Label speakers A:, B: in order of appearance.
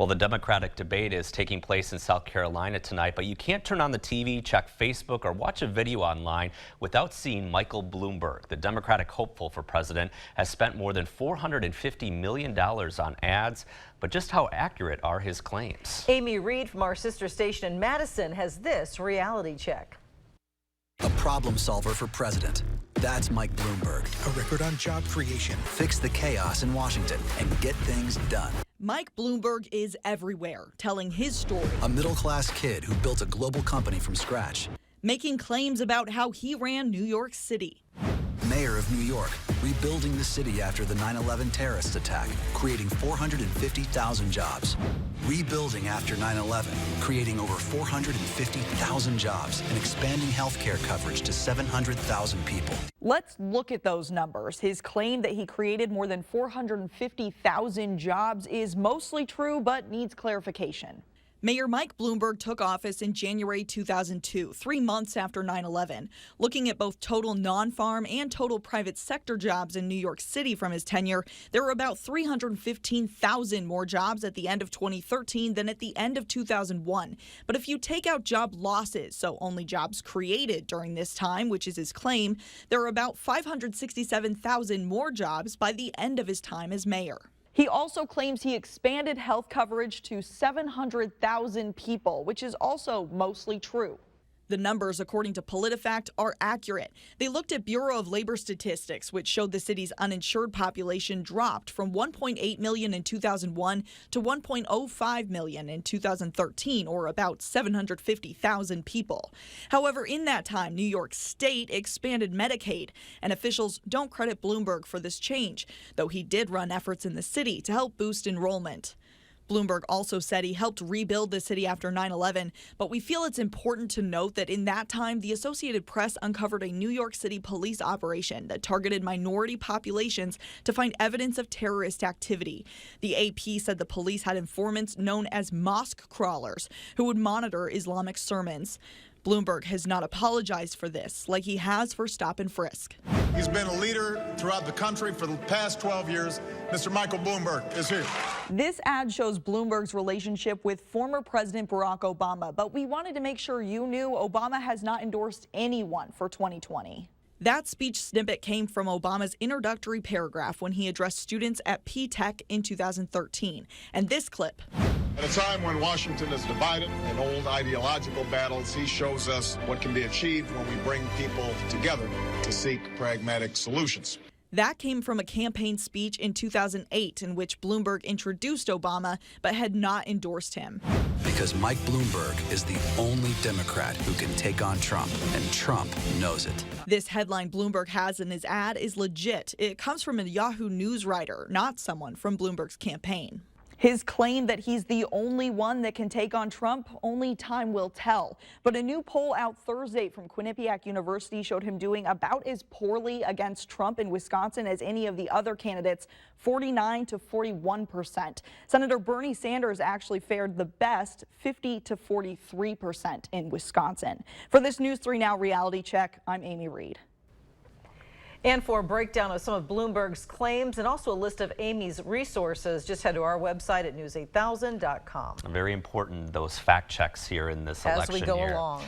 A: Well, the Democratic debate is taking place in South Carolina tonight, but you can't turn on the TV, check Facebook, or watch a video online without seeing Michael Bloomberg. The Democratic hopeful for president has spent more than $450 million on ads, but just how accurate are his claims?
B: Amy Reed from our sister station in Madison has this reality check.
C: A problem solver for president. That's Mike Bloomberg.
D: A record on job creation.
C: Fix the chaos in Washington and get things done.
E: Mike Bloomberg is everywhere, telling his story.
C: A middle-class kid who built a global company from scratch.
E: Making claims about how he ran New York City.
C: Mayor of New York, rebuilding the city after the 9/11 terrorist attack, creating 450,000 jobs. Rebuilding after 9/11, creating over 450,000 jobs and expanding health care coverage to 700,000 people.
E: Let's look at those numbers. His claim that he created more than 450,000 jobs is mostly true, but needs clarification. Mayor Mike Bloomberg took office in January 2002, 3 months after 9/11. Looking at both total non-farm and total private sector jobs in New York City from his tenure, there were about 315,000 more jobs at the end of 2013 than at the end of 2001. But if you take out job losses, so only jobs created during this time, which is his claim, there are about 567,000 more jobs by the end of his time as mayor. He also claims he expanded health coverage to 700,000 people, which is also mostly true. The numbers, according to PolitiFact, are accurate. They looked at Bureau of Labor Statistics, which showed the city's uninsured population dropped from 1.8 million in 2001 to 1.05 million in 2013, or about 750,000 people. However, in that time, New York State expanded Medicaid, and officials don't credit Bloomberg for this change, though he did run efforts in the city to help boost enrollment. Bloomberg also said he helped rebuild the city after 9/11, but we feel it's important to note that in that time, the Associated Press uncovered a New York City police operation that targeted minority populations to find evidence of terrorist activity. The AP said the police had informants known as mosque crawlers who would monitor Islamic sermons. Bloomberg has not apologized for this, like he has for stop and frisk.
F: He's been a leader throughout the country for the past 12 years. Mr. Michael Bloomberg is here.
E: This ad shows Bloomberg's relationship with former President Barack Obama, but we wanted to make sure you knew Obama has not endorsed anyone for 2020. That speech snippet came from Obama's introductory paragraph when he addressed students at P-Tech in 2013. And this clip.
F: At a time when Washington is divided in old ideological battles, he shows us what can be achieved when we bring people together to seek pragmatic solutions.
E: That came from a campaign speech in 2008 in which Bloomberg introduced Obama but had not endorsed him.
C: Because Mike Bloomberg is the only Democrat who can take on Trump, and Trump knows it.
E: This headline Bloomberg has in his ad is legit. It comes from a Yahoo News writer, not someone from Bloomberg's campaign. His claim that he's the only one that can take on Trump, only time will tell. But a new poll out Thursday from Quinnipiac University showed him doing about as poorly against Trump in Wisconsin as any of the other candidates, 49 to 41%. Senator Bernie Sanders actually fared the best, 50 to 43% in Wisconsin. For this News 3 Now reality check, I'm Amy Reed.
B: And for a breakdown of some of Bloomberg's claims and also a list of Amy's resources, just head to our website at news8000.com.
A: Very important, those fact checks here in this election
B: as we go
A: year.
B: along.